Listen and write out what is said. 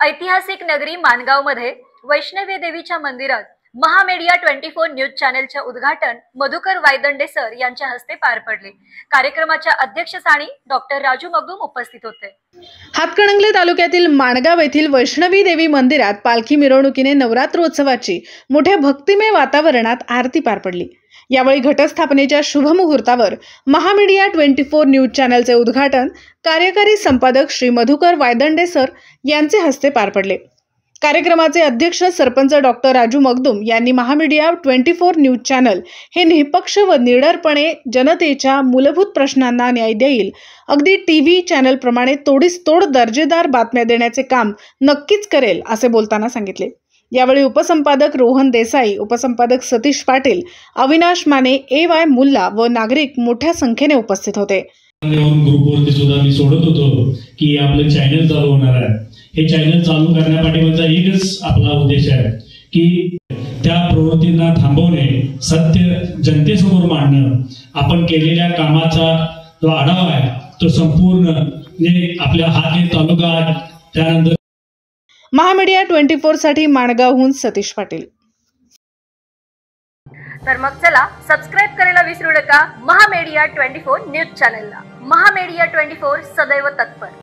ऐतिहासिक नगरी माणगावमध्ये वैष्णवी देवीच्या मंदिरात महामीडिया 24 न्यूज चॅनलचे उद्घाटन मधुकर वायदंडे सर यांच्या हस्ते पार पडले। कार्यक्रमाच्या अध्यक्षस्थानी डॉक्टर राजू मगदूम उपस्थित होते। हातकणंगले तालुक्यातील माणगाव येथील वैष्णवी देवी मंदिरात पालखी मिरवणुकीने नवरात्रोत्सवाची मोठ्या भक्तिमय वातावरणात आरती पार पडली। यावेळी घटस्थापनेच्या शुभ मुहूर्तावर महामीडिया 24 न्यूज चॅनलचे उद्घाटन कार्यकारी संपादक श्री मधुकर वायदंडे सर यांचे हस्ते पार पडले। कार्यक्रमाचे अध्यक्ष सरपंच डॉक्टर राजू मगदूम यांनी महामीडिया 24 न्यूज चॅनल हे निष्पक्ष व निडरपणे जनतेच्या मूलभूत प्रश्नांना न्याय देईल, अगदी टीव्ही चॅनल प्रमाणे तोडीस तोड दर्जेदार बातम्या देण्याचे काम नक्कीच करेल असे बोलताना सांगितले। यावेळी उपसंपादक रोहन देसाई, उपसंपादक सतीश पाटील, अविनाश माने, AY मुल्ला व नागरिक मोठ्या संख्येने उपस्थित होते। ग्रुपवरती सुद्धा मी सोडत होतो की आपलं चॅनल चालू होणार आहे। हे चॅनल चालू करण्यापाठीमागचा एकच आपला उद्देश आहे की त्या प्रवृत्तींना थांबवणे, सत्य जनतेसमोर मांडणं, आपण केलेल्या कामाचा जो आढावा आहे तो संपूर्ण आपल्या हात तालुका त्यानंतर महामीडिया 24 साठी माणगावहून सतीश पाटील। तर मग चला सबस्क्राइब करायला विसरू नका महामीडिया 24 न्यूज चॅनलला। महामीडिया 24 सदैव तत्पर।